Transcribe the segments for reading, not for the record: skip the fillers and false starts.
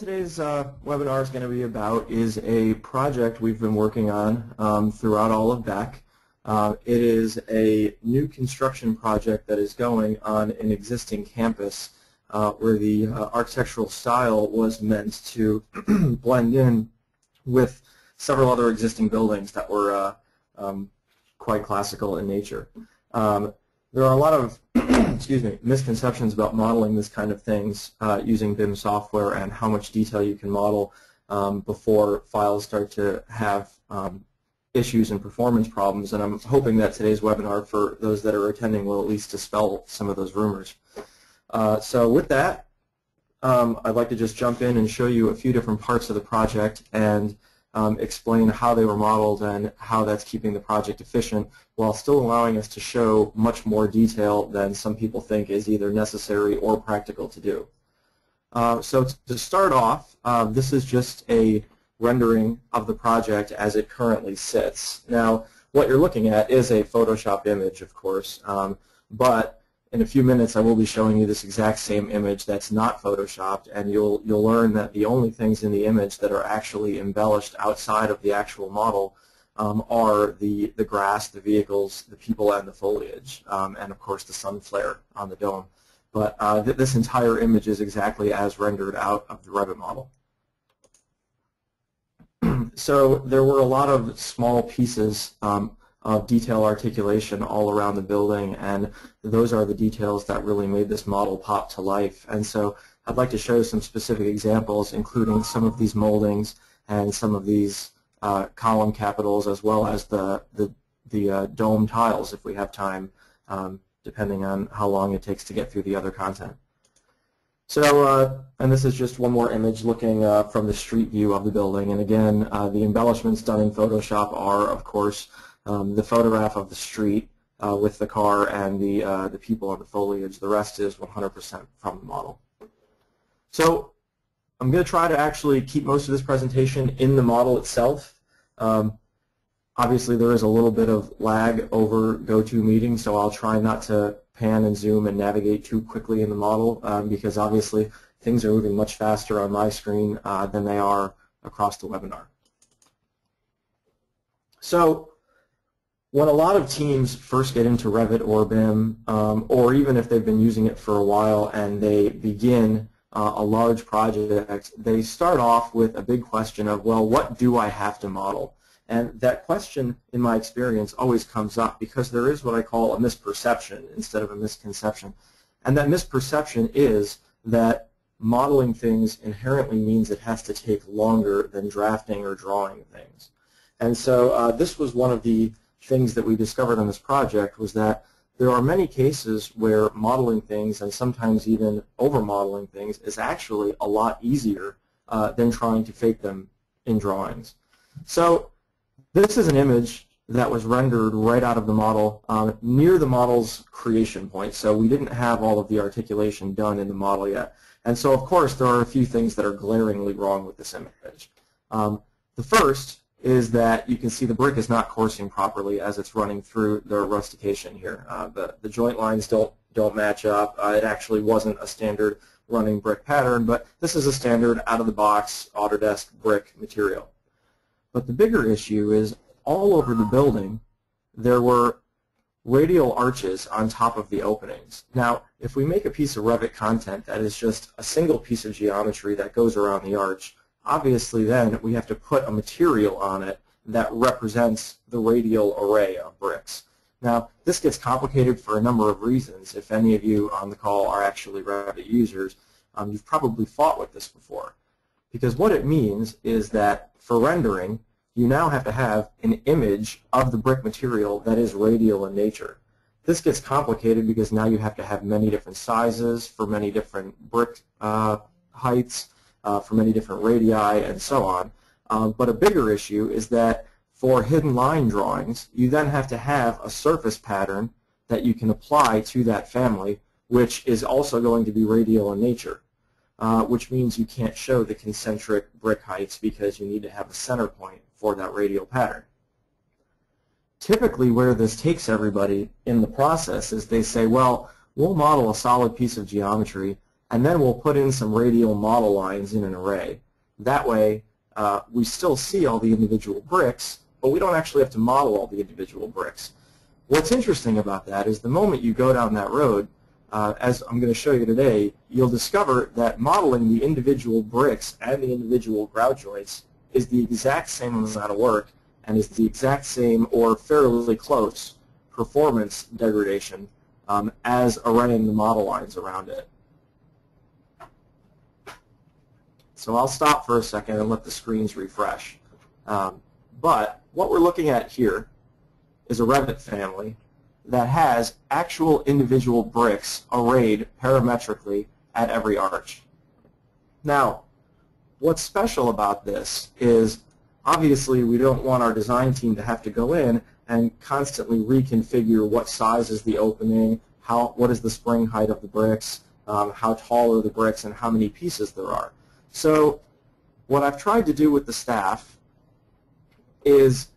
what today's webinar is going to be about is a project we've been working on throughout all of Beck. It is a new construction project that is going on an existing campus where the architectural style was meant to blend in with several other existing buildings that were quite classical in nature. There are a lot of excuse me, misconceptions about modeling this kind of things using BIM software and how much detail you can model before files start to have issues and performance problems. And I'm hoping that today's webinar, for those that are attending, will at least dispel some of those rumors. So with that, I'd like to just jump in and show you a few different parts of the project and explain how they were modeled and how that's keeping the project efficient while still allowing us to show much more detail than some people think is either necessary or practical to do. So to start off, this is just a rendering of the project as it currently sits. Now, what you're looking at is a Photoshopped image, of course, but in a few minutes I will be showing you this exact same image that's not Photoshopped, and you'll learn that the only things in the image that are actually embellished outside of the actual model are the grass, the vehicles, the people, and the foliage, and of course the sun flare on the dome. But this entire image is exactly as rendered out of the Revit model. So there were a lot of small pieces of detail articulation all around the building, and those are the details that really made this model pop to life. And so I'd like to show some specific examples, including some of these moldings and some of these column capitals, as well as the dome tiles if we have time, depending on how long it takes to get through the other content. So, and this is just one more image looking from the street view of the building. And again, the embellishments done in Photoshop are, of course, the photograph of the street with the car and the people and the foliage. The rest is 100% from the model. So I'm going to try to actually keep most of this presentation in the model itself. Obviously, there is a little bit of lag over GoToMeeting, so I'll try not to pan and zoom and navigate too quickly in the model because obviously things are moving much faster on my screen than they are across the webinar. So when a lot of teams first get into Revit or BIM, or even if they've been using it for a while and they begin a large project, they start off with a big question of, well, what do I have to model? And that question, in my experience, always comes up because there is what I call a misperception instead of a misconception. And that misperception is that modeling things inherently means it has to take longer than drafting or drawing things. And so this was one of the things that we discovered on this project, was that there are many cases where modeling things, and sometimes even over-modeling things, is actually a lot easier than trying to fake them in drawings. So this is an image that was rendered right out of the model near the model's creation point. So we didn't have all of the articulation done in the model yet. And so, of course, there are a few things that are glaringly wrong with this image. The first is that you can see the brick is not coursing properly as it's running through the rustication here. The joint lines don't match up. It actually wasn't a standard running brick pattern, but this is a standard out-of-the-box Autodesk brick material. But the bigger issue is all over the building there were radial arches on top of the openings. Now, if we make a piece of Revit content that is just a single piece of geometry that goes around the arch, obviously then we have to put a material on it that represents the radial array of bricks. Now, this gets complicated for a number of reasons. If any of you on the call are actually Revit users, you've probably fought with this before. Because what it means is that for rendering, you now have to have an image of the brick material that is radial in nature. This gets complicated because now you have to have many different sizes for many different brick heights, for many different radii, and so on. But a bigger issue is that for hidden line drawings, you then have to have a surface pattern that you can apply to that family, which is also going to be radial in nature. Which means you can't show the concentric brick heights because you need to have a center point for that radial pattern. Typically where this takes everybody in the process is they say, well, we'll model a solid piece of geometry and then we'll put in some radial model lines in an array. That way, we still see all the individual bricks, but we don't actually have to model all the individual bricks. What's interesting about that is the moment you go down that road, as I'm going to show you today, you'll discover that modeling the individual bricks and the individual grout joints is the exact same amount of work and is the exact same or fairly close performance degradation as arraying the model lines around it. So I'll stop for a second and let the screens refresh. But what we're looking at here is a Revit family that has actual individual bricks arrayed parametrically at every arch. Now, what's special about this is obviously we don't want our design team to have to go in and constantly reconfigure what size is the opening, what is the spring height of the bricks, how tall are the bricks, and how many pieces there are. So what I've tried to do with the staff is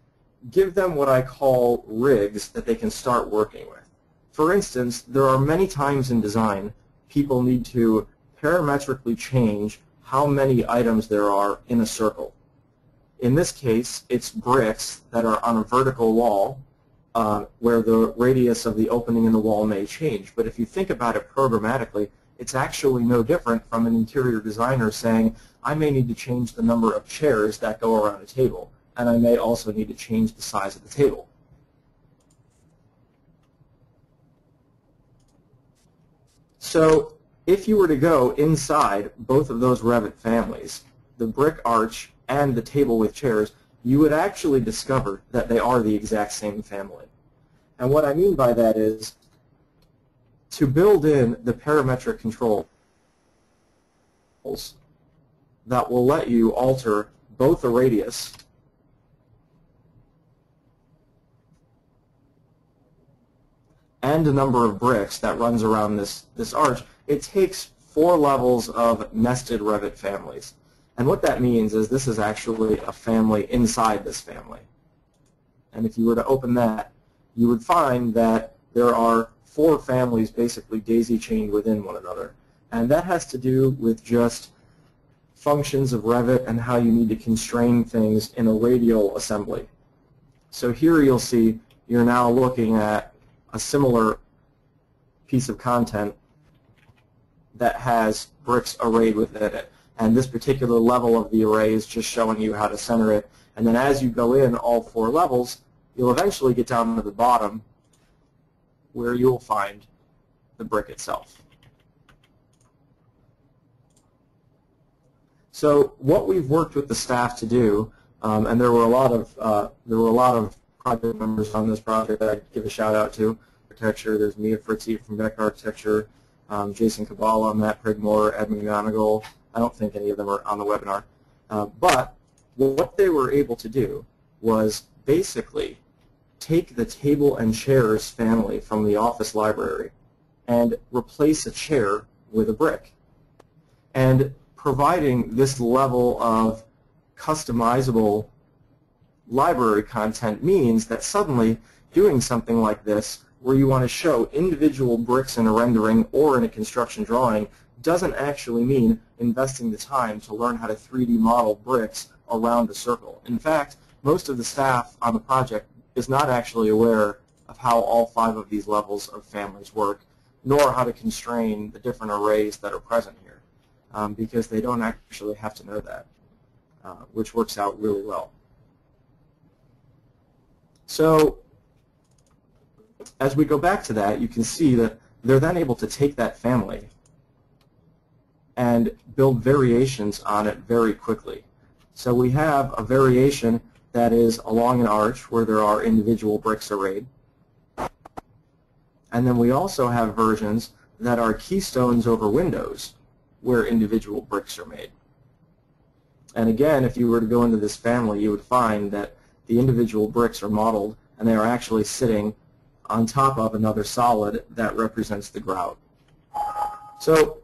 give them what I call rigs that they can start working with. For instance, there are many times in design people need to parametrically change how many items there are in a circle. In this case, it's bricks that are on a vertical wall where the radius of the opening in the wall may change. But if you think about it programmatically, it's actually no different from an interior designer saying, I may need to change the number of chairs that go around a table, and I may also need to change the size of the table. So if you were to go inside both of those Revit families, the brick arch and the table with chairs, you would actually discover that they are the exact same family. And what I mean by that is to build in the parametric controls that will let you alter both the radius and the number of bricks that runs around this arch. It takes 4 levels of nested Revit families. And what that means is this is actually a family inside this family. And if you were to open that, you would find that there are 4 families basically daisy-chained within one another. And that has to do with just functions of Revit and how you need to constrain things in a radial assembly. So here you'll see you're now looking at a similar piece of content that has bricks arrayed within it. And this particular level of the array is just showing you how to center it. And then as you go in all 4 levels, you'll eventually get down to the bottom where you'll find the brick itself. So what we've worked with the staff to do, and there were a lot of project members on this project that I'd give a shout out to. Architecture, there's Mia Fritzy from Beck Architecture, Jason Kabala, Matt Prigmore, Ed McGonigal. I don't think any of them are on the webinar. But what they were able to do was basically take the table and chairs family from the office library and replace a chair with a brick. And providing this level of customizable library content means that suddenly doing something like this where you want to show individual bricks in a rendering or in a construction drawing doesn't actually mean investing the time to learn how to 3D model bricks around a circle. In fact, most of the staff on the project is not actually aware of how all 5 of these levels of families work, nor how to constrain the different arrays that are present here, because they don't actually have to know that, which works out really well. So as we go back to that, you can see that they're then able to take that family and build variations on it very quickly. So we have a variation that is along an arch where there are individual bricks arrayed. And then we also have versions that are keystones over windows where individual bricks are made. And again, if you were to go into this family, you would find that the individual bricks are modeled and they are actually sitting on top of another solid that represents the grout. So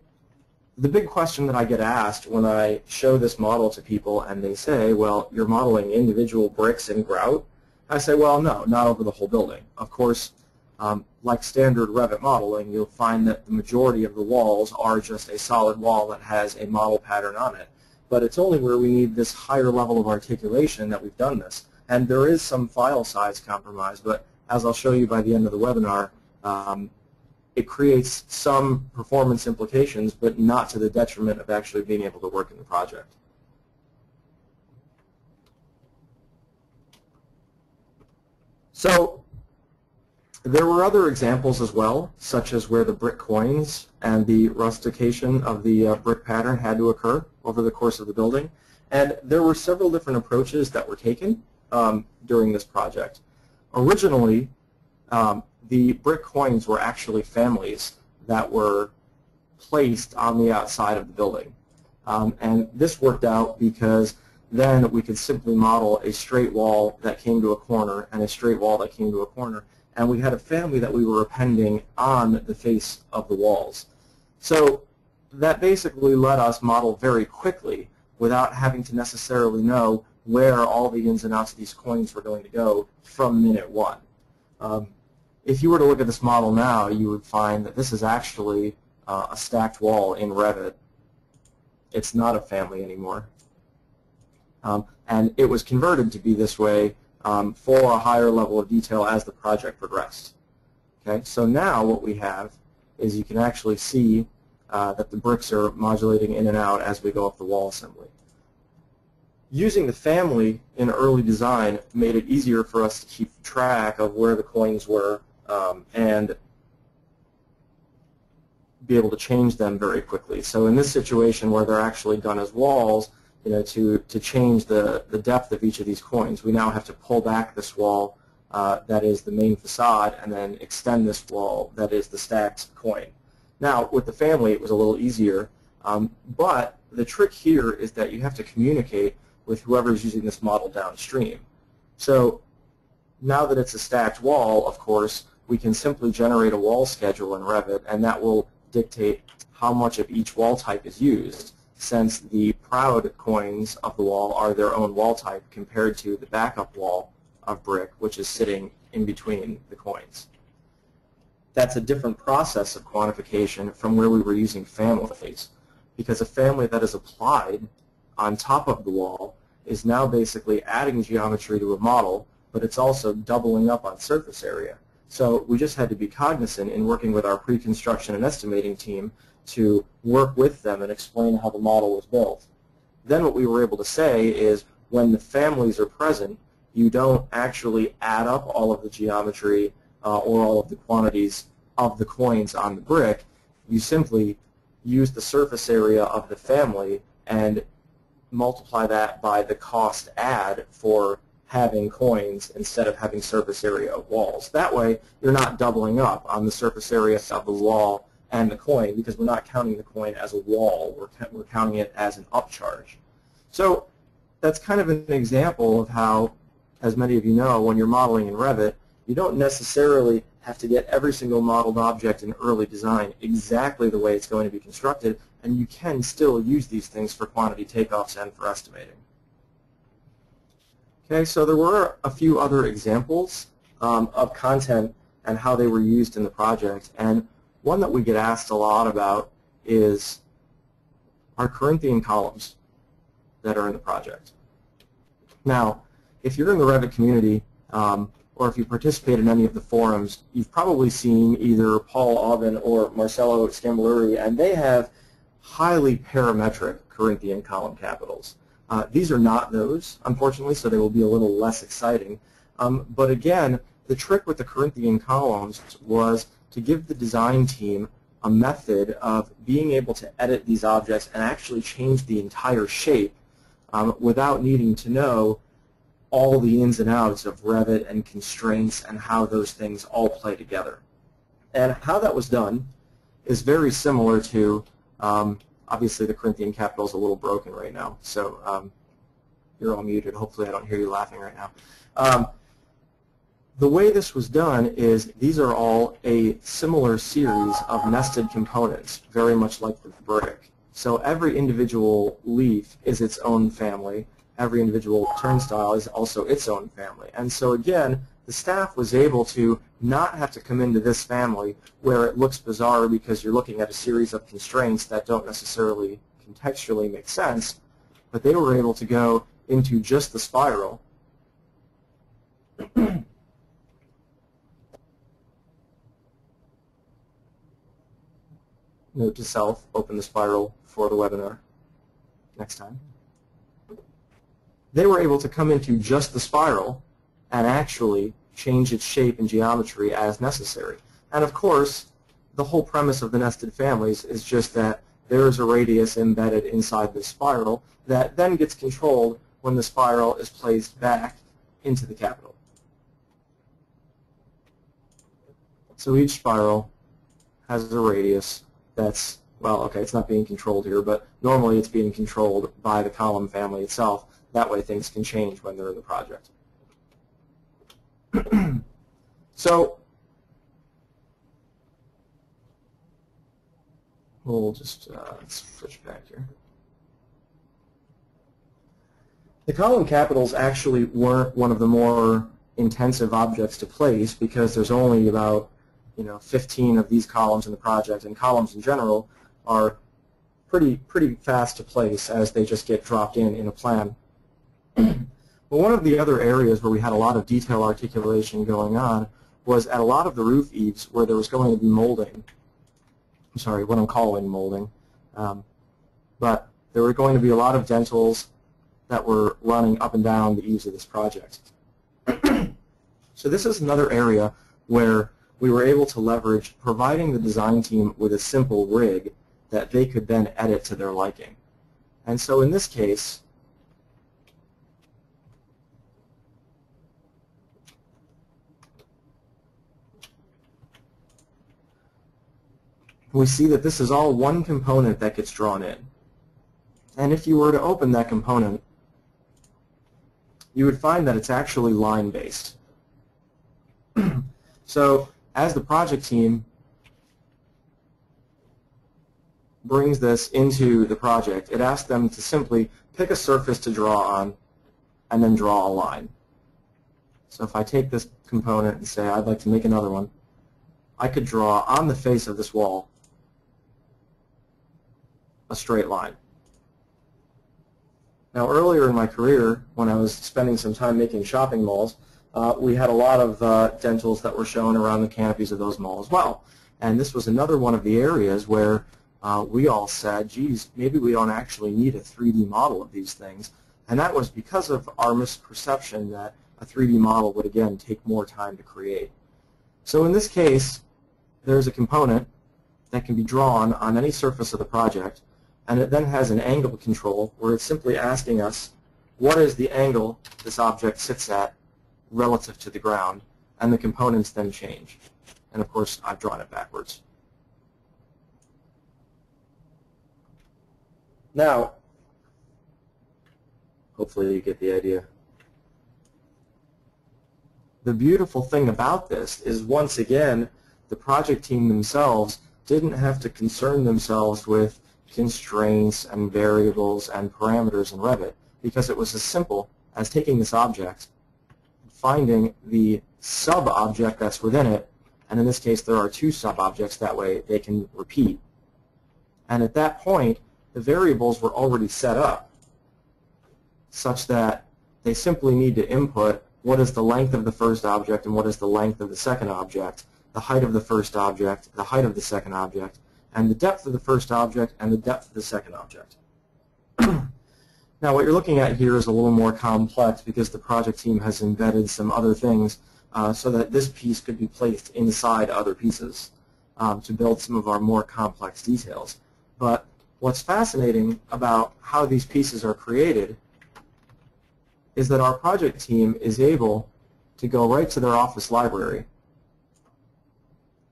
the big question that I get asked when I show this model to people and they say, well, you're modeling individual bricks in grout, I say, well, no, not over the whole building. Of course, like standard Revit modeling, you'll find that the majority of the walls are just a solid wall that has a model pattern on it. But it's only where we need this higher level of articulation that we've done this. And there is some file size compromise, but as I'll show you by the end of the webinar, it creates some performance implications, but not to the detriment of actually being able to work in the project. So there were other examples as well, such as where the brick coins and the rustication of the brick pattern had to occur over the course of the building. And there were several different approaches that were taken during this project. Originally, the brick coins were actually families that were placed on the outside of the building. And this worked out because then we could simply model a straight wall that came to a corner and a straight wall that came to a corner. And we had a family that we were appending on the face of the walls. So that basically let us model very quickly without having to necessarily know where all the ins and outs of these coins were going to go from minute one. If you were to look at this model now, you would find that this is actually a stacked wall in Revit. It's not a family anymore. And it was converted to be this way for a higher level of detail as the project progressed. Okay, so now what we have is you can actually see that the bricks are modulating in and out as we go up the wall assembly. Using the family in early design made it easier for us to keep track of where the coins were and be able to change them very quickly. So in this situation where they're actually done as walls, to change the depth of each of these coins, we now have to pull back this wall that is the main facade and then extend this wall that is the stacked coin. Now, with the family, it was a little easier, but the trick here is that you have to communicate with whoever is using this model downstream. So now that it's a stacked wall, of course, we can simply generate a wall schedule in Revit, and that will dictate how much of each wall type is used, since the proud coins of the wall are their own wall type compared to the backup wall of brick, which is sitting in between the coins. That's a different process of quantification from where we were using families, because a family that is applied on top of the wall is now basically adding geometry to a model, but it's also doubling up on surface area. So we just had to be cognizant in working with our pre-construction and estimating team to work with them and explain how the model was built. Then what we were able to say is when the families are present, you don't actually add up all of the geometry or all of the quantities of the coins on the brick. You simply use the surface area of the family and multiply that by the cost add for having coins instead of having surface area of walls. That way, you're not doubling up on the surface area of the wall and the coin, because we're not counting the coin as a wall, we're counting it as an upcharge. So that's kind of an example of how, as many of you know, when you're modeling in Revit, you don't necessarily have to get every single modeled object in early design exactly the way it's going to be constructed, and you can still use these things for quantity takeoffs and for estimating. Okay, so there were a few other examples of content and how they were used in the project, and one that we get asked a lot about is our Corinthian columns that are in the project. Now, if you're in the Revit community, or if you participate in any of the forums, you've probably seen either Paul Aubin or Marcello Scamboluri, and they have highly parametric Corinthian column capitals. These are not those, unfortunately, so they will be a little less exciting. But again, the trick with the Corinthian columns was to give the design team a method of being able to edit these objects and actually change the entire shape without needing to know all the ins and outs of Revit and constraints and how those things all play together. And how that was done is very similar to, obviously the Corinthian capital is a little broken right now, so you're all muted. Hopefully I don't hear you laughing right now. The way this was done is these are all a similar series of nested components, very much like the brick. So every individual leaf is its own family. Every individual turnstile is also its own family. And so again, the staff was able to not have to come into this family where it looks bizarre because you're looking at a series of constraints that don't necessarily contextually make sense, but they were able to go into just the spiral. Note to self, open the spiral for the webinar next time. They were able to come into just the spiral and actually change its shape and geometry as necessary. And of course, the whole premise of the nested families is just that there is a radius embedded inside the spiral that then gets controlled when the spiral is placed back into the capital. So each spiral has a radius that's, well, okay, it's not being controlled here, but normally it's being controlled by the column family itself. That way things can change when they're in the project. So we'll just let's switch back here. The column capitals actually weren't one of the more intensive objects to place because there's only about 15 of these columns in the project, and columns in general are pretty fast to place as they just get dropped in a plan. But one of the other areas where we had a lot of detail articulation going on was at a lot of the roof eaves where there was going to be molding. I'm sorry, what I'm calling molding. But there were going to be a lot of dentils that were running up and down the eaves of this project. So this is another area where we were able to leverage providing the design team with a simple rig that they could then edit to their liking. And so in this case, we see that this is all one component that gets drawn in. And if you were to open that component, you would find that it's actually line-based. So as the project team brings this into the project, it asks them to simply pick a surface to draw on and then draw a line. So if I take this component and say I'd like to make another one, I could draw on the face of this wall a straight line. Now earlier in my career, when I was spending some time making shopping malls, we had a lot of dentils that were shown around the canopies of those malls as well. And this was another one of the areas where we all said, geez, maybe we don't actually need a 3D model of these things. And that was because of our misperception that a 3D model would, again, take more time to create. So in this case, there's a component that can be drawn on any surface of the project, and it then has an angle control where it's simply asking us what is the angle this object sits at relative to the ground, and the components then change. And of course, I've drawn it backwards. Now, hopefully you get the idea. The beautiful thing about this is, once again, the project team themselves didn't have to concern themselves with constraints and variables and parameters in Revit, because it was as simple as taking this object, finding the sub-object that's within it, and in this case there are two sub-objects, that way they can repeat. And at that point, the variables were already set up such that they simply need to input what is the length of the first object and what is the length of the second object, the height of the first object, the height of the second object, and the depth of the first object and the depth of the second object. Now what you're looking at here is a little more complex because the project team has embedded some other things so that this piece could be placed inside other pieces to build some of our more complex details. But what's fascinating about how these pieces are created is that our project team is able to go right to their office library,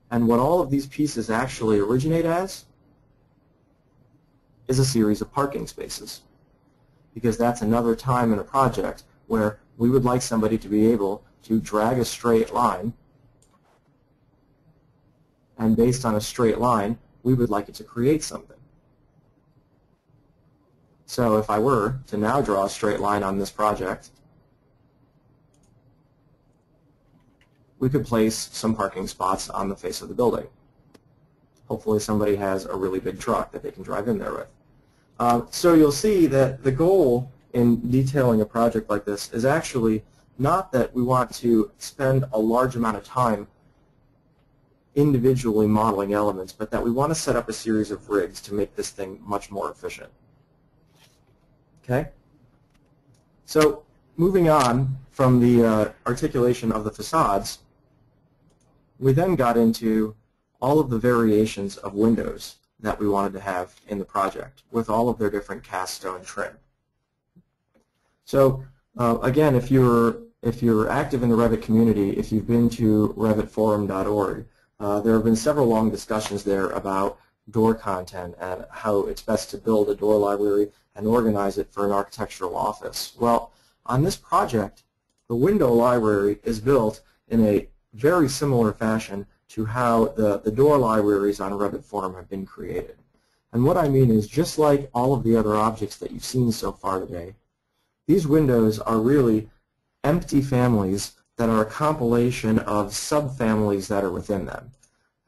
and what all of these pieces actually originate as is a series of parking spaces, because that's another time in a project where we would like somebody to be able to drag a straight line, and based on a straight line, we would like it to create something. So if I were to now draw a straight line on this project, we could place some parking spots on the face of the building. Hopefully somebody has a really big truck that they can drive in there with. So you'll see that the goal in detailing a project like this is actually not that we want to spend a large amount of time individually modeling elements, but that we want to set up a series of rigs to make this thing much more efficient. Okay? So moving on from the articulation of the facades, we then got into all of the variations of windows that we wanted to have in the project with all of their different cast stone trim. So again, if you're active in the Revit community, if you've been to revitforum.org, there have been several long discussions there about door content and how it's best to build a door library and organize it for an architectural office. Well, on this project, the window library is built in a very similar fashion to how the door libraries on Revit Forum have been created. And what I mean is, just like all of the other objects that you've seen so far today, these windows are really empty families that are a compilation of subfamilies that are within them.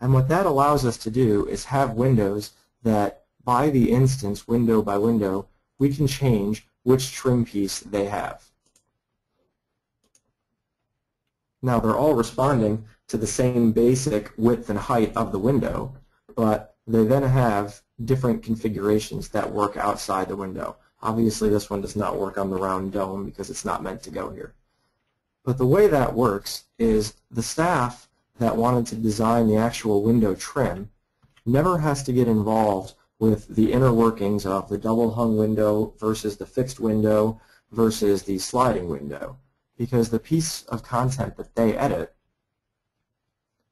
And what that allows us to do is have windows that, by the instance, window by window, we can change which trim piece they have. Now, they're all responding to the same basic width and height of the window, but they then have different configurations that work outside the window. Obviously, this one does not work on the round dome because it's not meant to go here. But the way that works is the staff that wanted to design the actual window trim never has to get involved with the inner workings of the double hung window versus the fixed window versus the sliding window, because the piece of content that they edit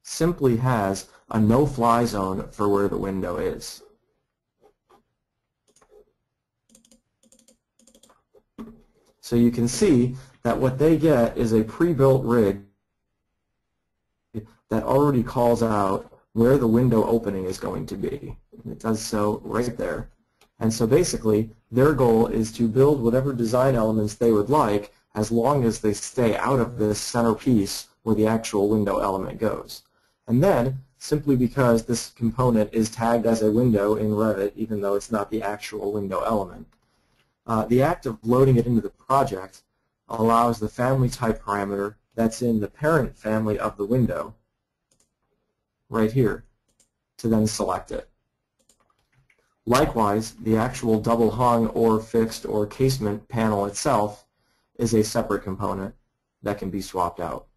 simply has a no-fly zone for where the window is. So you can see that what they get is a pre-built rig that already calls out where the window opening is going to be. It does so right there. And so basically, their goal is to build whatever design elements they would like as long as they stay out of this center piece where the actual window element goes. And then, simply because this component is tagged as a window in Revit, even though it's not the actual window element, the act of loading it into the project allows the family type parameter that's in the parent family of the window right here to then select it. Likewise, the actual double hung or fixed or casement panel itself is a separate component that can be swapped out.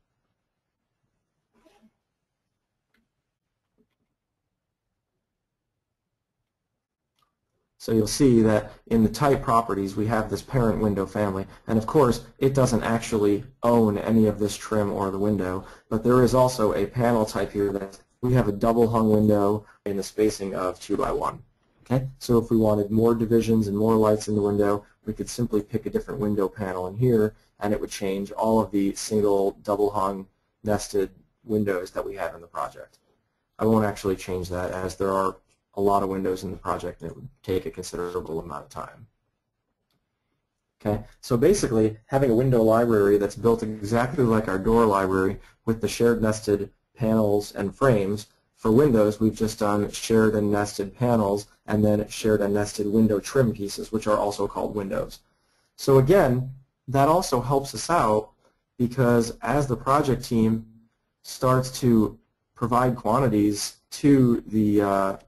So you'll see that in the type properties we have this parent window family, and of course it doesn't actually own any of this trim or the window, but there is also a panel type here that we have a double hung window in the spacing of 2 by 1. Okay? So if we wanted more divisions and more lights in the window, we could simply pick a different window panel in here and it would change all of the single double hung nested windows that we have in the project. I won't actually change that as there are a lot of windows in the project and it would take a considerable amount of time. Okay, so basically having a window library that's built exactly like our door library with the shared nested panels and frames. For windows, we've just done shared and nested panels and then shared and nested window trim pieces, which are also called windows. So again, that also helps us out because as the project team starts to provide quantities to the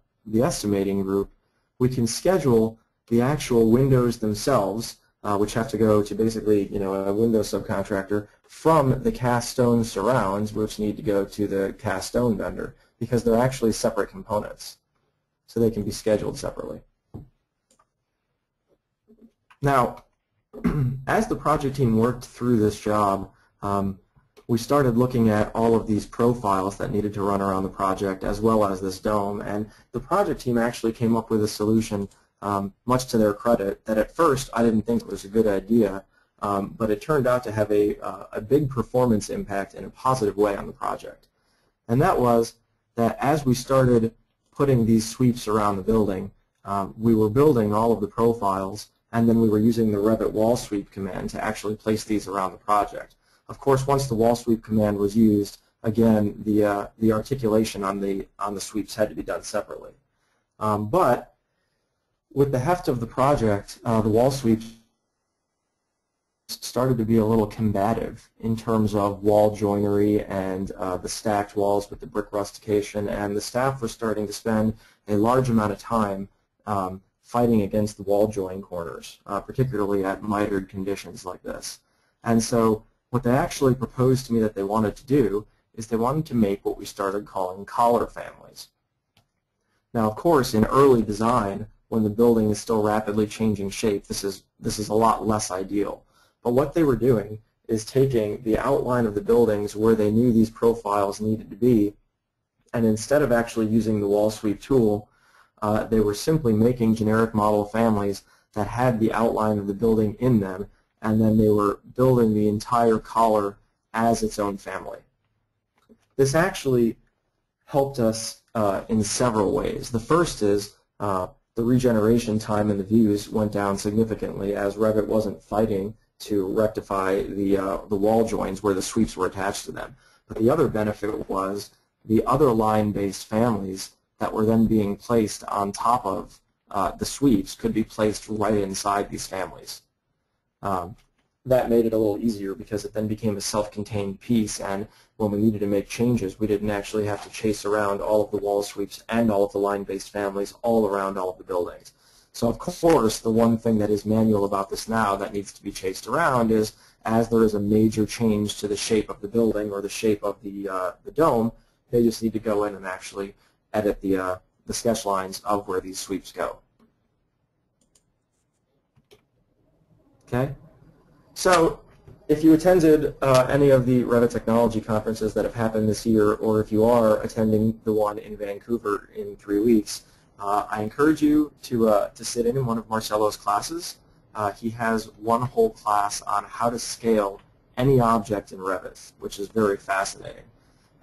estimating group, we can schedule the actual windows themselves, which have to go to basically, a window subcontractor, from the cast stone surrounds, which need to go to the cast stone vendor, because they're actually separate components, so they can be scheduled separately. Now, as the project team worked through this job, we started looking at all of these profiles that needed to run around the project as well as this dome, and the project team actually came up with a solution, much to their credit, that at first I didn't think was a good idea, but it turned out to have a big performance impact in a positive way on the project. And that was that as we started putting these sweeps around the building, we were building all of the profiles, and then we were using the Revit wall sweep command to actually place these around the project. Of course, once the wall sweep command was used, again, the articulation on the sweeps had to be done separately. But with the heft of the project, the wall sweeps started to be a little combative in terms of wall joinery and the stacked walls with the brick rustication, and the staff were starting to spend a large amount of time fighting against the wall join corners, particularly at mitered conditions like this. And so what they actually proposed to me that they wanted to do is they wanted to make what we started calling collar families. Now, of course, in early design, when the building is still rapidly changing shape, this is a lot less ideal. But what they were doing is taking the outline of the buildings where they knew these profiles needed to be, and instead of actually using the wall sweep tool, they were simply making generic model families that had the outline of the building in them, and then they were building the entire collar as its own family. This actually helped us in several ways. The first is the regeneration time in the views went down significantly as Revit wasn't fighting to rectify the wall joins where the sweeps were attached to them. But the other benefit was the other line-based families that were then being placed on top of the sweeps could be placed right inside these families. That made it a little easier because it then became a self-contained piece, and when we needed to make changes, we didn't actually have to chase around all of the wall sweeps and all of the line-based families all around all of the buildings. So of course, the one thing that is manual about this now that needs to be chased around is as there is a major change to the shape of the building or the shape of the dome, they just need to go in and actually edit the sketch lines of where these sweeps go. Okay? So if you attended any of the Revit technology conferences that have happened this year, or if you are attending the one in Vancouver in 3 weeks, I encourage you to sit in one of Marcelo's classes. He has one whole class on how to scale any object in Revit, which is very fascinating.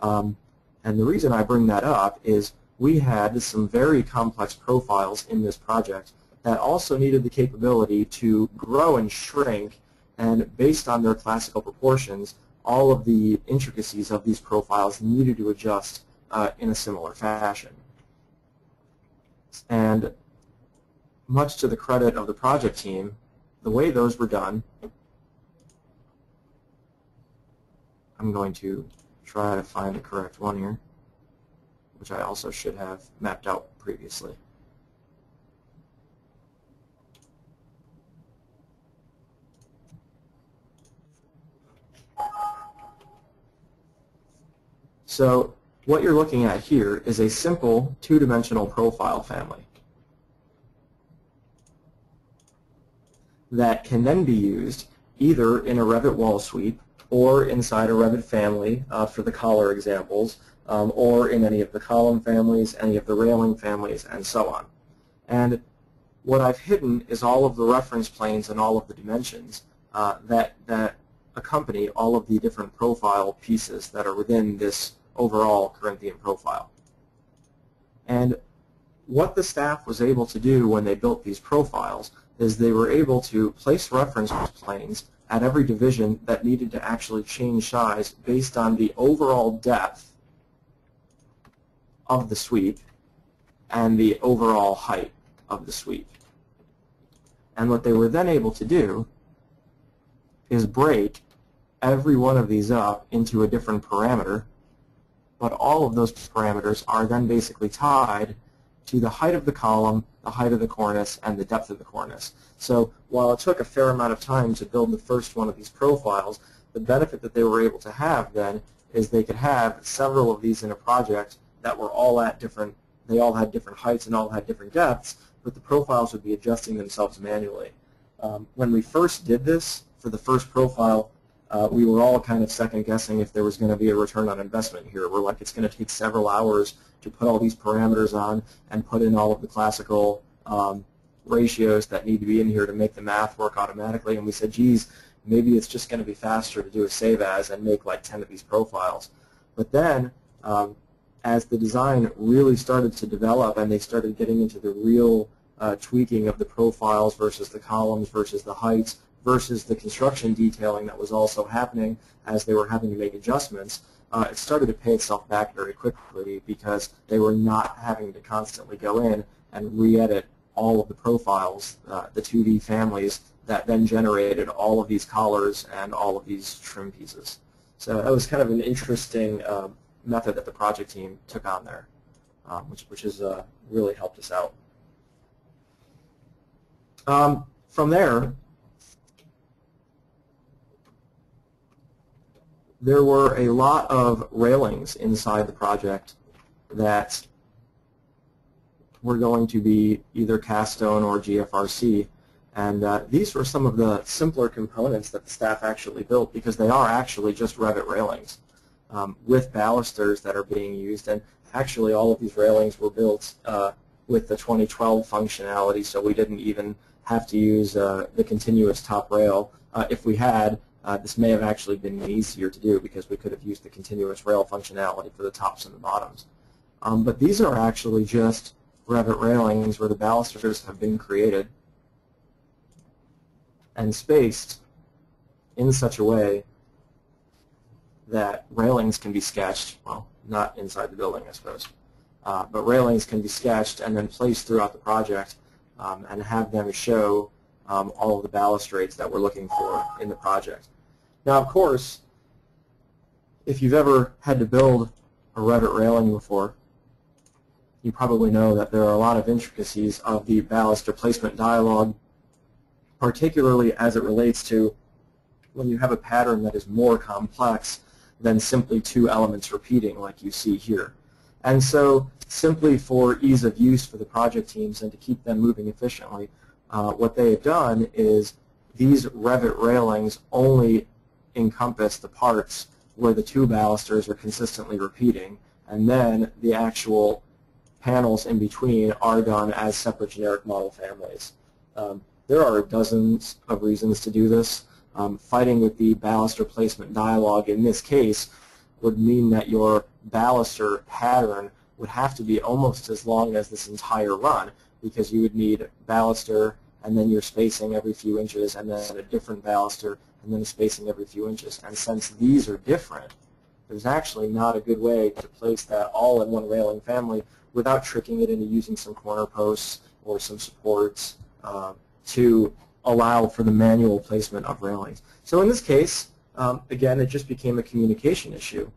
And the reason I bring that up is we had some very complex profiles in this project that also needed the capability to grow and shrink, and based on their classical proportions, all of the intricacies of these profiles needed to adjust in a similar fashion. And much to the credit of the project team, the way those were done, I'm going to try to find the correct one here, which I also should have mapped out previously. So what you're looking at here is a simple two-dimensional profile family that can then be used either in a Revit wall sweep or inside a Revit family for the collar examples, or in any of the column families, any of the railing families, and so on. And what I've hidden is all of the reference planes and all of the dimensions that accompany all of the different profile pieces that are within this overall Corinthian profile. And what the staff was able to do when they built these profiles is they were able to place reference planes at every division that needed to actually change size based on the overall depth of the sweep and the overall height of the sweep. And what they were then able to do is break every one of these up into a different parameter, but all of those parameters are then basically tied to the height of the column, the height of the cornice, and the depth of the cornice. So while it took a fair amount of time to build the first one of these profiles, the benefit that they were able to have then is they could have several of these in a project that were all at different, they all had different heights and all had different depths, but the profiles would be adjusting themselves manually. When we first did this for the first profile, we were all kind of second-guessing if there was going to be a return on investment here. We're like, it's going to take several hours to put all these parameters on and put in all of the classical ratios that need to be in here to make the math work automatically. And we said, geez, maybe it's just going to be faster to do a save as and make like 10 of these profiles. But then, as the design really started to develop and they started getting into the real tweaking of the profiles versus the columns versus the heights versus the construction detailing that was also happening as they were having to make adjustments, it started to pay itself back very quickly because they were not having to constantly go in and re-edit all of the profiles, the 2D families that then generated all of these collars and all of these trim pieces. So that was kind of an interesting method that the project team took on there, which has really helped us out. From there were a lot of railings inside the project that were going to be either cast stone or GFRC. And these were some of the simpler components that the staff actually built, because they are actually just Revit railings with balusters that are being used. And actually all of these railings were built with the 2012 functionality, so we didn't even have to use the continuous top rail. If we had, this may have actually been easier to do, because we could have used the continuous rail functionality for the tops and the bottoms. But these are actually just Revit railings where the balusters have been created and spaced in such a way that railings can be sketched, well, not inside the building, I suppose, but railings can be sketched and then placed throughout the project and have them show all of the balustrades that we're looking for in the project. Now, of course, if you've ever had to build a Revit railing before, you probably know that there are a lot of intricacies of the baluster placement dialog, particularly as it relates to when you have a pattern that is more complex than simply two elements repeating like you see here. And so simply for ease of use for the project teams and to keep them moving efficiently, what they have done is these Revit railings only encompass the parts where the two balusters are consistently repeating, and then the actual panels in between are done as separate generic model families. There are dozens of reasons to do this. Fighting with the baluster placement dialog in this case would mean that your baluster pattern would have to be almost as long as this entire run, because you would need baluster and then your spacing every few inches, and then a different baluster and then a spacing every few inches. And since these are different, there's actually not a good way to place that all in one railing family without tricking it into using some corner posts or some supports to allow for the manual placement of railings. So in this case, again, it just became a communication issue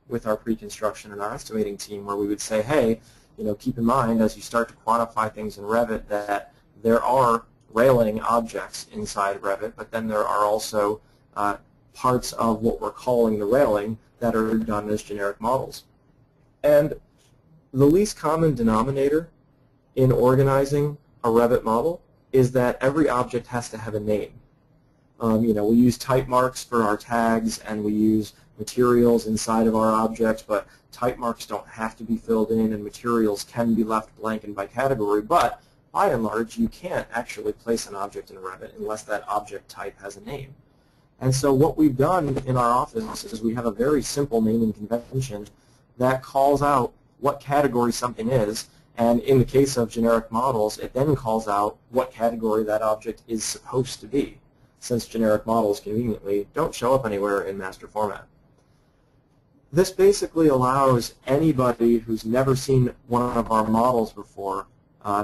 with our pre-construction and our estimating team, where we would say, hey, keep in mind as you start to quantify things in Revit that there are railing objects inside Revit, but then there are also parts of what we're calling the railing that are done as generic models. And the least common denominator in organizing a Revit model is that every object has to have a name. We use type marks for our tags, and we use materials inside of our objects, but type marks don't have to be filled in, and materials can be left blank and by category, but by and large, you can't actually place an object in Revit unless that object type has a name. And so what we've done in our office is we have a very simple naming convention that calls out what category something is, and in the case of generic models, it then calls out what category that object is supposed to be, since generic models conveniently don't show up anywhere in master format. This basically allows anybody who's never seen one of our models before,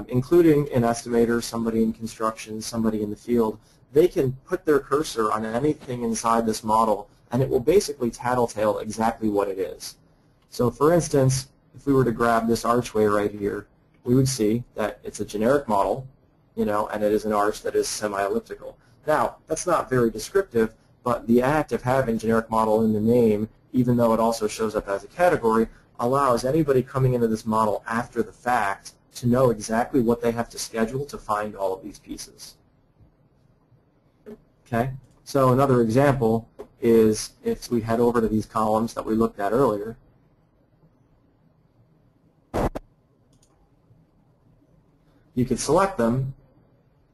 including an estimator, somebody in construction, somebody in the field, they can put their cursor on anything inside this model, and it will basically tattletale exactly what it is. So for instance, if we were to grab this archway right here, we would see that it's a generic model, and it is an arch that is semi-elliptical. Now, that's not very descriptive, but the act of having generic model in the name, even though it also shows up as a category, allows anybody coming into this model after the fact to know exactly what they have to schedule to find all of these pieces. Okay, so another example is if we head over to these columns that we looked at earlier. You could select them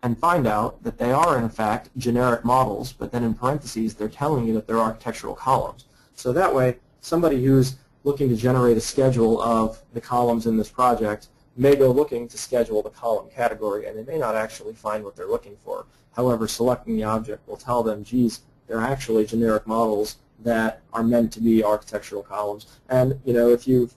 and find out that they are in fact generic models, but then in parentheses they're telling you that they're architectural columns. So that way, somebody who's looking to generate a schedule of the columns in this project may go looking to schedule the column category, and they may not actually find what they're looking for. However, selecting the object will tell them, geez, they're actually generic models that are meant to be architectural columns. And you know, if you've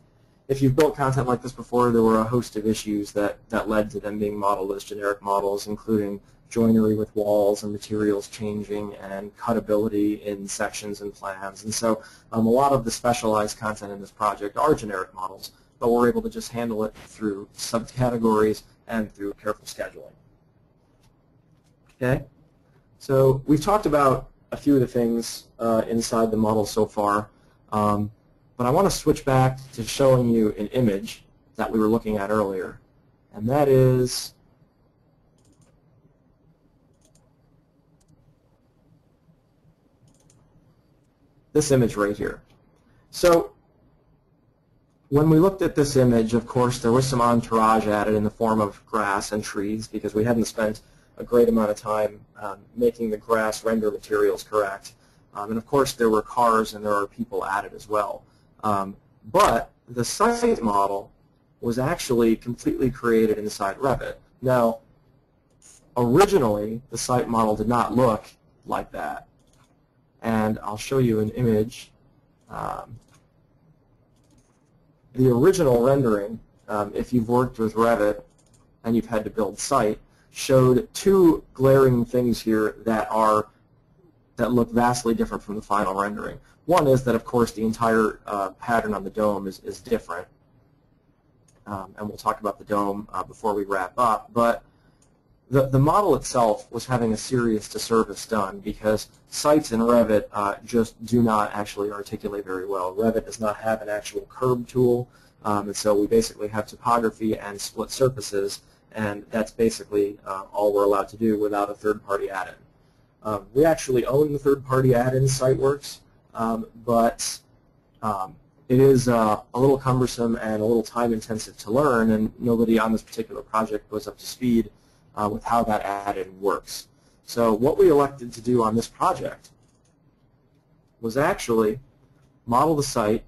built content like this before, there were a host of issues that led to them being modeled as generic models, including joinery with walls and materials changing and cuttability in sections and plans. And so a lot of the specialized content in this project are generic models, but we're able to just handle it through subcategories and through careful scheduling. Okay, so we've talked about a few of the things inside the model so far, but I want to switch back to showing you an image that we were looking at earlier, and that is this image right here. So when we looked at this image, of course, there was some entourage added in the form of grass and trees because we hadn't spent a great amount of time making the grass render materials correct. And of course, there were cars and there are people added as well. But the site model was actually completely created inside Revit. Now, originally, the site model did not look like that. And I'll show you an image. The original rendering, if you've worked with Revit and you've had to build site, showed two glaring things here that look vastly different from the final rendering. One is that, of course, the entire pattern on the dome is different. And we'll talk about the dome before we wrap up. But the model itself was having a serious disservice done because sites in Revit just do not actually articulate very well. Revit does not have an actual curve tool, and so we basically have topography and split surfaces, and that's basically all we're allowed to do without a third-party add-in. We actually own the third-party add-in SiteWorks, but it is a little cumbersome and a little time-intensive to learn, and nobody on this particular project was up to speed with how that add-in works. So what we elected to do on this project was actually model the site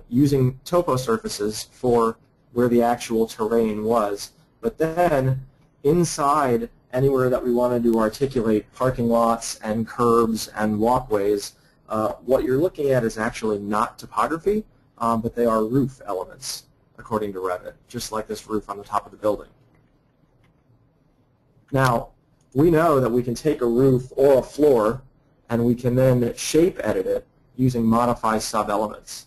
using topo surfaces for where the actual terrain was, but then inside anywhere that we wanted to articulate parking lots and curbs and walkways, what you're looking at is actually not topography, but they are roof elements, according to Revit, just like this roof on the top of the building. Now, we know that we can take a roof or a floor and we can then shape edit it using modify sub-elements.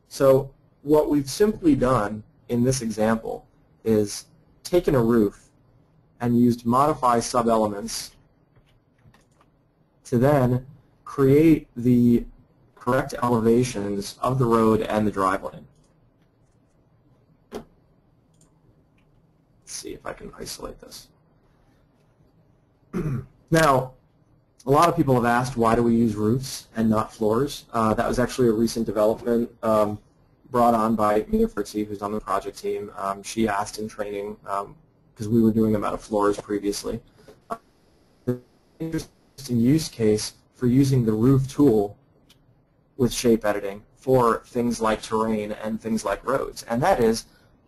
So what we've simply done in this example is taken a roof and used modify sub-elements to then create the correct elevations of the road and the drive lane. Let's see if I can isolate this. Now, a lot of people have asked why do we use roofs and not floors. That was actually a recent development brought on by Mia Fritzy, who's on the project team. She asked in training, because we were doing them out of floors previously. The interesting use case for using the roof tool with shape editing for things like terrain and things like roads, and that is,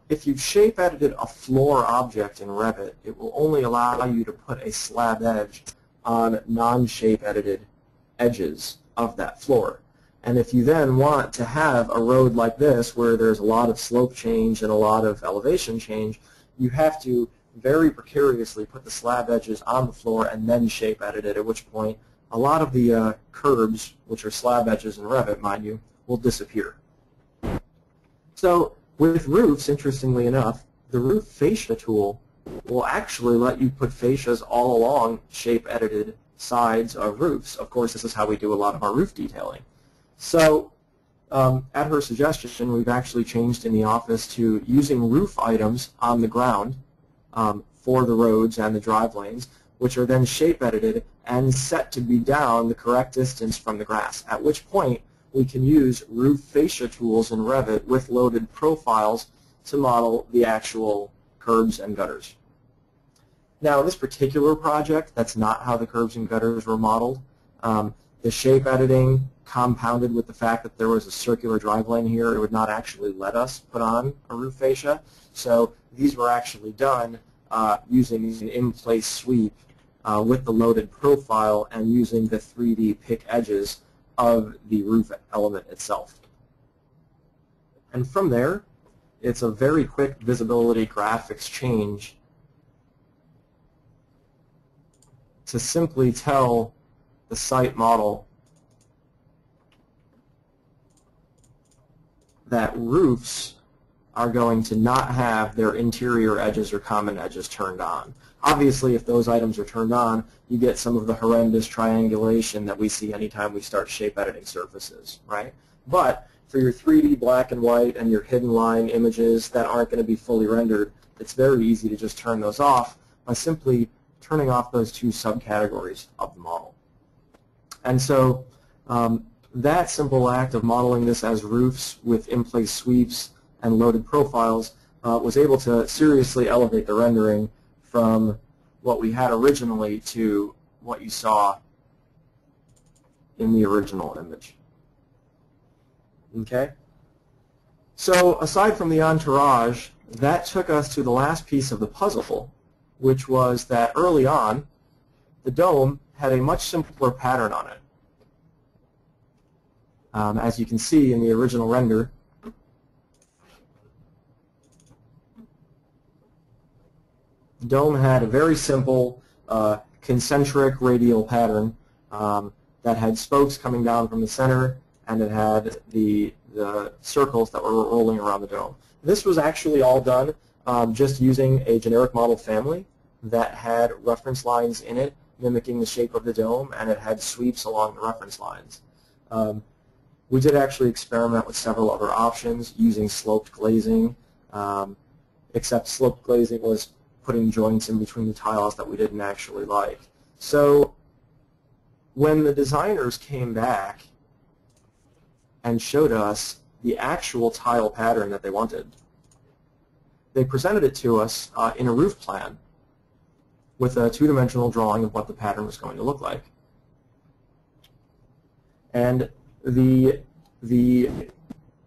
if you've shape edited a floor object in Revit, it will only allow you to put a slab edge on non-shape edited edges of that floor. And if you then want to have a road like this where there's a lot of slope change and a lot of elevation change, you have to very precariously put the slab edges on the floor and then shape edit it, at which point a lot of the curbs, which are slab edges in Revit, mind you, will disappear. So with roofs, interestingly enough, the roof fascia tool will actually let you put fascias all along shape-edited sides of roofs. Of course, this is how we do a lot of our roof detailing. So at her suggestion, we've actually changed in the office to using roof items on the ground for the roads and the drive lanes, which are then shape-edited and set to be down the correct distance from the grass, at which point we can use roof fascia tools in Revit with loaded profiles to model the actual curbs and gutters. Now, in this particular project, that's not how the curbs and gutters were modeled. The shape editing compounded with the fact that there was a circular drive lane here, it would not actually let us put on a roof fascia. So these were actually done using an in-place sweep with the loaded profile and using the 3D pick edges of the roof element itself. And from there, it's a very quick visibility graphics change to simply tell the site model that roofs are going to not have their interior edges or common edges turned on. Obviously, if those items are turned on, you get some of the horrendous triangulation that we see anytime we start shape editing surfaces, right? But for your 3D black and white and your hidden line images that aren't going to be fully rendered, it's very easy to just turn those off by simply turning off those two subcategories of the model. And so that simple act of modeling this as roofs with in-place sweeps and loaded profiles was able to seriously elevate the rendering from what we had originally to what you saw in the original image. Okay? So aside from the entourage, that took us to the last piece of the puzzle, which was that early on, the dome had a much simpler pattern on it. As you can see in the original render, the dome had a very simple concentric radial pattern that had spokes coming down from the center, and it had the circles that were rolling around the dome. This was actually all done just using a generic model family that had reference lines in it mimicking the shape of the dome, and it had sweeps along the reference lines. We did actually experiment with several other options using sloped glazing, except sloped glazing was putting joints in between the tiles that we didn't actually like. So when the designers came back and showed us the actual tile pattern that they wanted, they presented it to us in a roof plan with a two-dimensional drawing of what the pattern was going to look like. And the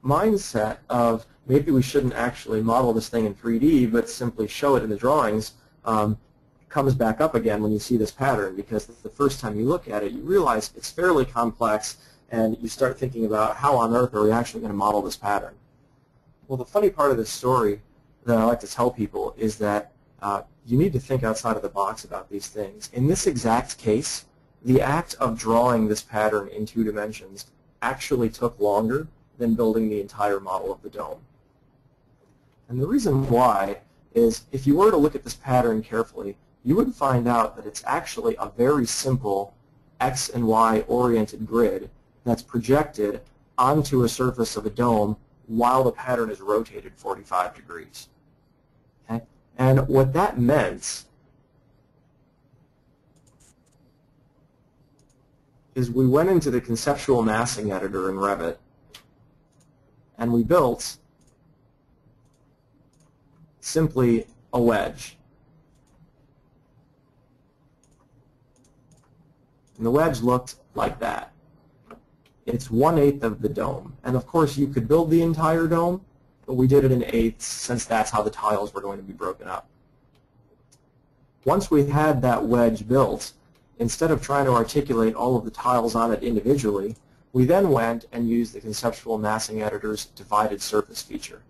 mindset of maybe we shouldn't actually model this thing in 3D but simply show it in the drawings comes back up again when you see this pattern, because the first time you look at it, you realize it's fairly complex, and you start thinking about how on earth are we actually going to model this pattern. Well, the funny part of this story that I like to tell people is that you need to think outside of the box about these things. In this exact case, the act of drawing this pattern in 2 dimensions actually took longer than building the entire model of the dome. And the reason why is if you were to look at this pattern carefully, you would find out that it's actually a very simple X and Y oriented grid that's projected onto a surface of a dome while the pattern is rotated 45 degrees. Okay? And what that meant is we went into the conceptual massing editor in Revit and we built simply a wedge. And the wedge looked like that. It's 1/8 of the dome. And of course you could build the entire dome, but we did it in eighths since that's how the tiles were going to be broken up. Once we had that wedge built, instead of trying to articulate all of the tiles on it individually, we then went and used the conceptual massing editor's divided surface feature.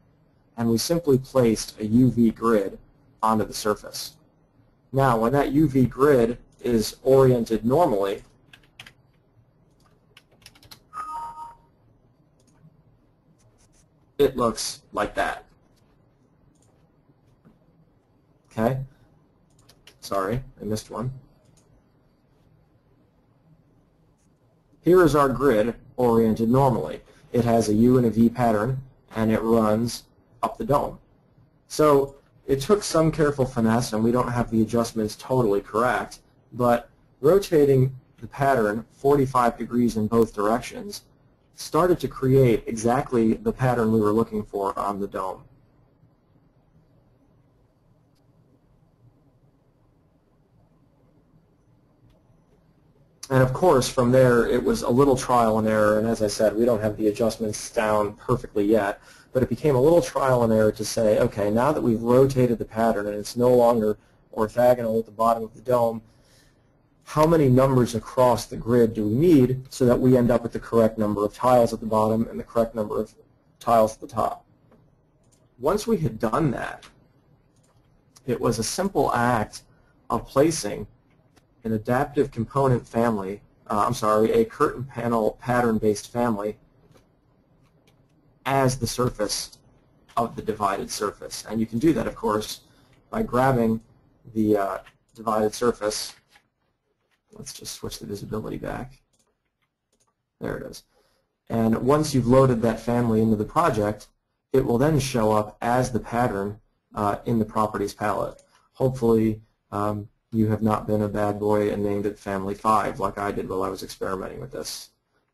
And we simply placed a UV grid onto the surface. Now, when that UV grid is oriented normally, it looks like that. Okay? Sorry, I missed one. Here is our grid oriented normally. It has a U and a V pattern, and it runs up the dome. So it took some careful finesse, and we don't have the adjustments totally correct, but rotating the pattern 45 degrees in both directions started to create exactly the pattern we were looking for on the dome. And of course, from there, it was a little trial and error, and as I said, we don't have the adjustments down perfectly yet, but it became a little trial and error to say, okay, now that we've rotated the pattern and it's no longer orthogonal at the bottom of the dome, how many numbers across the grid do we need so that we end up with the correct number of tiles at the bottom and the correct number of tiles at the top. Once we had done that, it was a simple act of placing an adaptive component family, a curtain panel pattern-based family as the surface of the divided surface. And you can do that, of course, by grabbing the divided surface. Let's just switch the visibility back. There it is. And once you've loaded that family into the project, it will then show up as the pattern in the properties palette. Hopefully, you have not been a bad boy and named it Family 5 like I did while I was experimenting with this.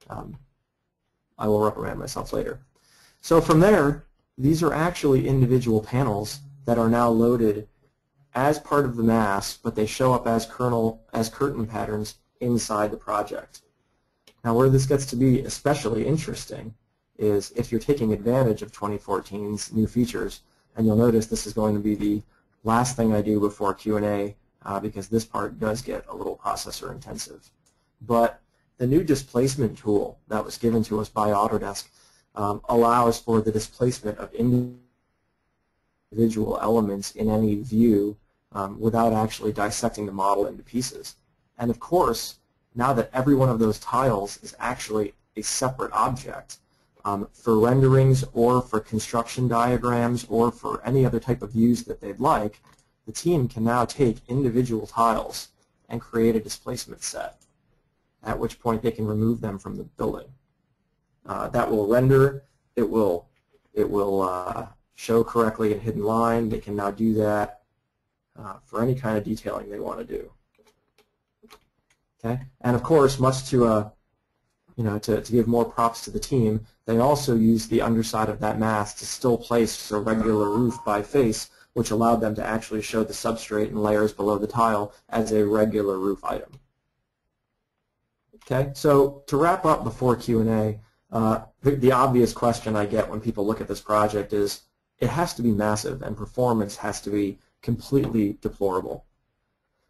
I will reprimand myself later. So from there, these are actually individual panels that are now loaded as part of the mass, but they show up as curtain patterns inside the project. Now where this gets to be especially interesting is if you're taking advantage of 2014's new features, and you'll notice this is going to be the last thing I do before Q&A because this part does get a little processor intensive. But the new displacement tool that was given to us by Autodesk allows for the displacement of individual elements in any view without actually dissecting the model into pieces. And of course, now that every one of those tiles is actually a separate object, for renderings or for construction diagrams or for any other type of views that they'd like, the team can now take individual tiles and create a displacement set, at which point they can remove them from the building. That will render, it will show correctly a hidden line. They can now do that for any kind of detailing they want to do. Okay, and of course, much to to give more props to the team, they also used the underside of that mass to still place a regular roof by face, which allowed them to actually show the substrate and layers below the tile as a regular roof item. Okay, so to wrap up before Q&A, the obvious question I get when people look at this project is, it has to be massive and performance has to be completely deplorable.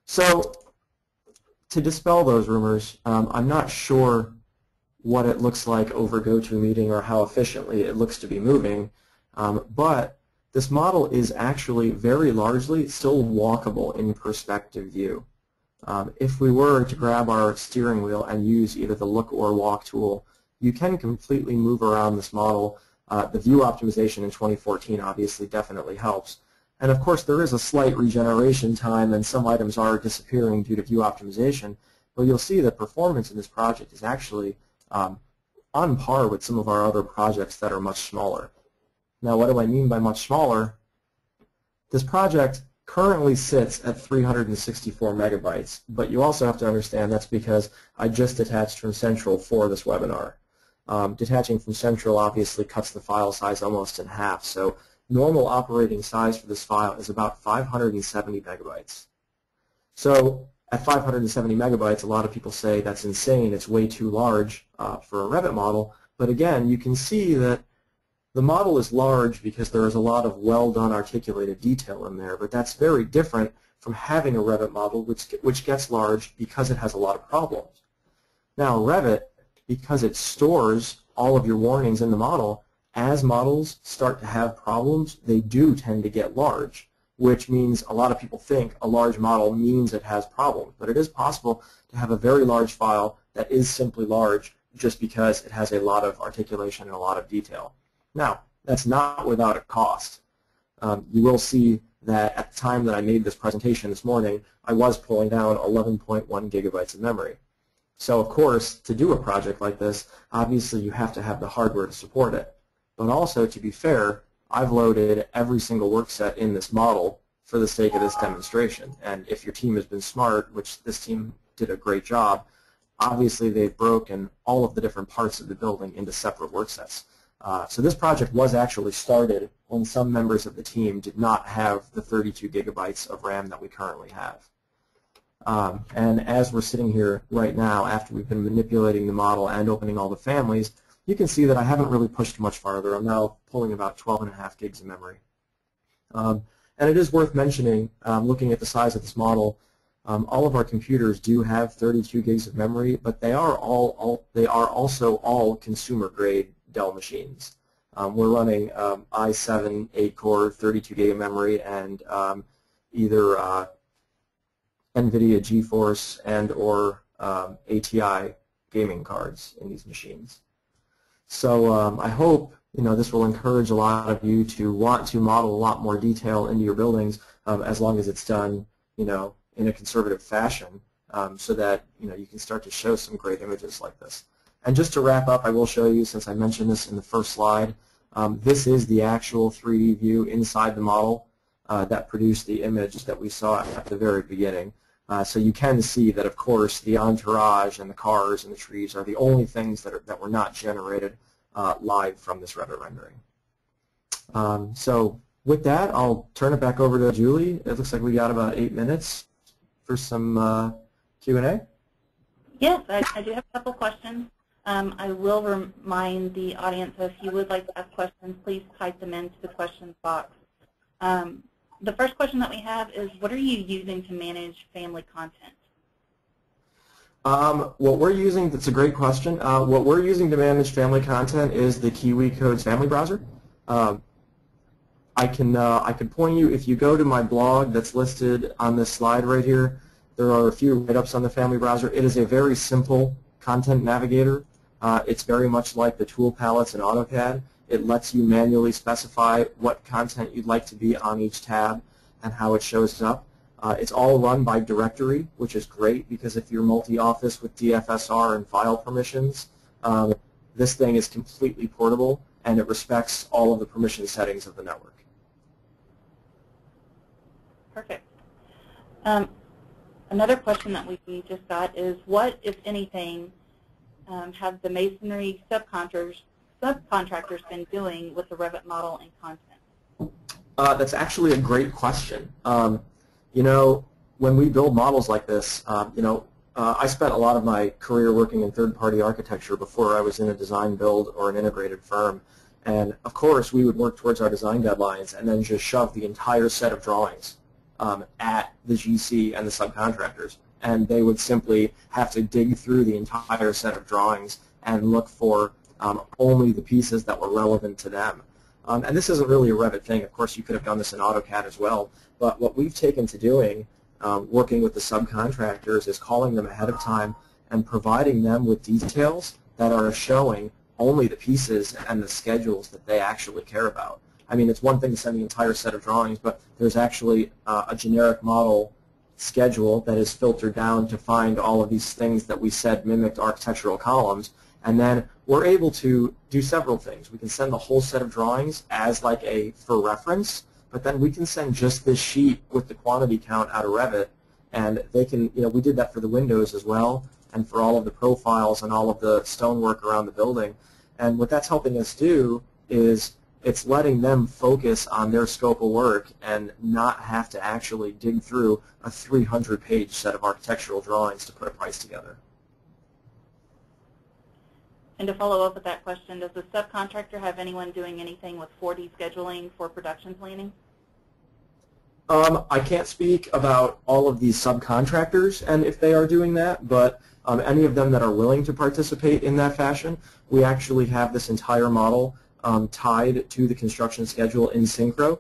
So to dispel those rumors, I'm not sure what it looks like over GoToMeeting or how efficiently it looks to be moving, but this model is actually very largely still walkable in perspective view. If we were to grab our steering wheel and use either the look or walk tool, you can completely move around this model. The view optimization in 2014 obviously definitely helps. And of course there is a slight regeneration time and some items are disappearing due to view optimization, but you'll see that performance in this project is actually on par with some of our other projects that are much smaller. Now what do I mean by much smaller? This project currently sits at 364 megabytes, but you also have to understand that's because I just detached from Central for this webinar. Detaching from Central obviously cuts the file size almost in half, so normal operating size for this file is about 570 megabytes. So at 570 megabytes, a lot of people say that's insane, it's way too large for a Revit model, but again, you can see that the model is large because there is a lot of well-done articulated detail in there, but that's very different from having a Revit model which gets large because it has a lot of problems. Now Revit, because it stores all of your warnings in the model, as models start to have problems, they do tend to get large, which means a lot of people think a large model means it has problems, but it is possible to have a very large file that is simply large just because it has a lot of articulation and a lot of detail. Now, that's not without a cost. You will see that at the time that I made this presentation this morning, I was pulling down 11.1 gigabytes of memory. So, of course, to do a project like this, obviously you have to have the hardware to support it. But also, to be fair, I've loaded every single work set in this model for the sake of this demonstration. And if your team has been smart, which this team did a great job, obviously they've broken all of the different parts of the building into separate work sets. So this project was actually started when some members of the team did not have the 32 gigabytes of RAM that we currently have. And as we're sitting here right now, after we've been manipulating the model and opening all the families, you can see that I haven't really pushed much farther. I'm now pulling about 12.5 gigs of memory. And it is worth mentioning, looking at the size of this model, All of our computers do have 32 gigs of memory, but they are also all consumer-grade Dell machines. We're running i7 8-core 32 gig of memory and either NVIDIA GeForce and or ATI gaming cards in these machines. So I hope this will encourage a lot of you to want to model a lot more detail into your buildings, as long as it's done in a conservative fashion, so that you can start to show some great images like this. And just to wrap up, I will show you, since I mentioned this in the first slide, this is the actual 3D view inside the model that produced the image that we saw at the very beginning. So you can see that, of course, the entourage and the cars and the trees are the only things that were not generated live from this Revit rendering. So with that, I'll turn it back over to Julie. It looks like we got about 8 minutes for some Q&A. Yes, I do have a couple questions. I will remind the audience that if you would like to ask questions, please type them into the questions box. The first question that we have is, what are you using to manage family content? What we're using, that's a great question. What we're using to manage family content is the Kiwi Codes family browser. I can point you, if you go to my blog that's listed on this slide right here, there are a few write-ups on the family browser. It is a very simple content navigator. It's very much like the tool palettes in AutoCAD. It lets you manually specify what content you'd like to be on each tab and how it shows up. It's all run by directory, which is great because if you're multi-office with DFSR and file permissions, this thing is completely portable and it respects all of the permission settings of the network. Perfect. Another question that we just got is, what, if anything, have the Masonry subcontractors been doing with the Revit model and content? That's actually a great question. When we build models like this, I spent a lot of my career working in third-party architecture before I was in a design build or an integrated firm. And of course, we would work towards our design deadlines and then just shove the entire set of drawings at the GC and the subcontractors. And they would simply have to dig through the entire set of drawings and look for only the pieces that were relevant to them. And this isn't really a Revit thing. Of course, you could have done this in AutoCAD as well. But what we've taken to doing, working with the subcontractors, is calling them ahead of time and providing them with details that are showing only the pieces and the schedules that they actually care about. I mean, it's one thing to send the entire set of drawings, but there's actually a generic model schedule that is filtered down to find all of these things that we said mimicked architectural columns. And then we're able to do several things. We can send the whole set of drawings as like for reference, but then we can send just this sheet with the quantity count out of Revit, and they can, we did that for the windows as well, and for all of the profiles and all of the stonework around the building. And what that's helping us do is it's letting them focus on their scope of work and not have to actually dig through a 300-page set of architectural drawings to put a price together. And to follow up with that question, does the subcontractor have anyone doing anything with 4D scheduling for production planning? I can't speak about all of these subcontractors and if they are doing that, but any of them that are willing to participate in that fashion, we actually have this entire model tied to the construction schedule in Synchro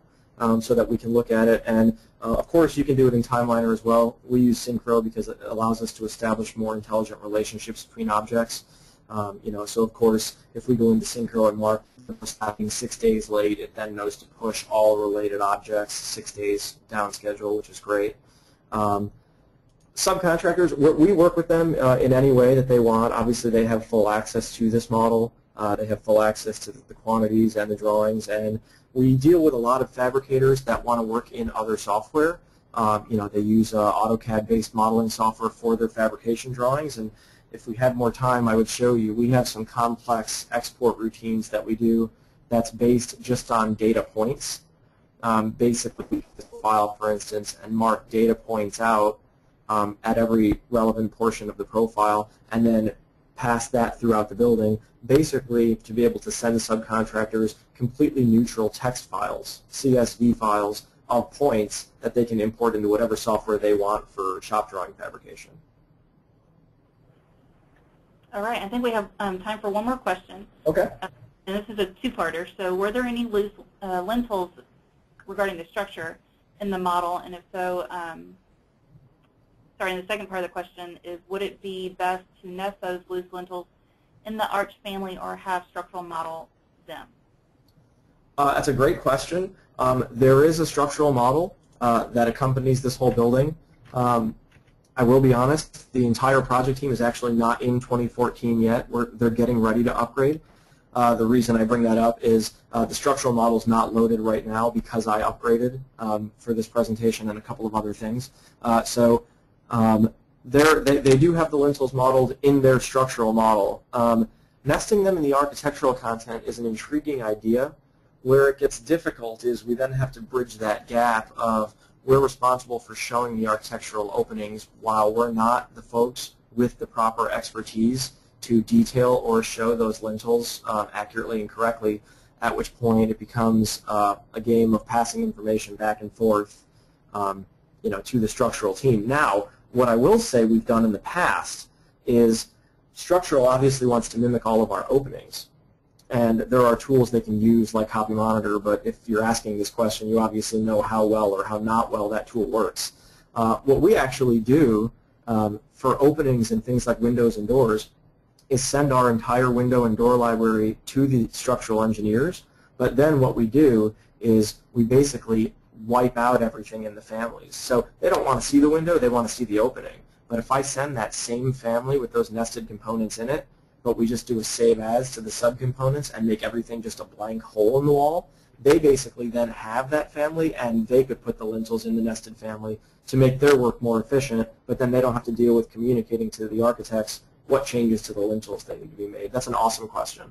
so that we can look at it. And of course, you can do it in Timeliner as well. We use Synchro because it allows us to establish more intelligent relationships between objects. So of course, if we go into Synchro and mark stopping 6 days late, it then knows to push all related objects 6 days down schedule, which is great. Subcontractors, we work with them in any way that they want. Obviously, they have full access to this model. They have full access to the quantities and the drawings, and we deal with a lot of fabricators that want to work in other software. They use AutoCAD-based modeling software for their fabrication drawings, and if we had more time, I would show you. We have some complex export routines that we do that's based just on data points. Basically, we take a file, for instance, and mark data points out at every relevant portion of the profile, and then pass that throughout the building, basically to be able to send the subcontractors completely neutral text files, CSV files, of points that they can import into whatever software they want for shop drawing fabrication. All right, I think we have time for one more question. Okay. And this is a two-parter. So were there any loose lintels regarding the structure in the model? And if so, sorry, and the second part of the question is, would it be best to nest those loose lintels in the arch family or have structural model them? That's a great question. There is a structural model that accompanies this whole building. I will be honest, the entire project team is actually not in 2014 yet. They're getting ready to upgrade. The reason I bring that up is the structural model is not loaded right now because I upgraded for this presentation and a couple of other things. They do have the lintels modeled in their structural model. Nesting them in the architectural content is an intriguing idea. Where it gets difficult is we then have to bridge that gap of we're responsible for showing the architectural openings while we're not the folks with the proper expertise to detail or show those lintels accurately and correctly, at which point it becomes a game of passing information back and forth to the structural team. Now, what I will say we've done in the past is structural obviously wants to mimic all of our openings. And there are tools they can use like Copy Monitor, but if you're asking this question, you obviously know how well or how not well that tool works. What we actually do for openings and things like windows and doors is send our entire window and door library to the structural engineers, but then what we do is we basically wipe out everything in the families. So they don't want to see the window, they want to see the opening. But if I send that same family with those nested components in it, but we just do a save as to the subcomponents and make everything just a blank hole in the wall, they basically then have that family and they could put the lintels in the nested family to make their work more efficient, but then they don't have to deal with communicating to the architects what changes to the lintels that need to be made. That's an awesome question.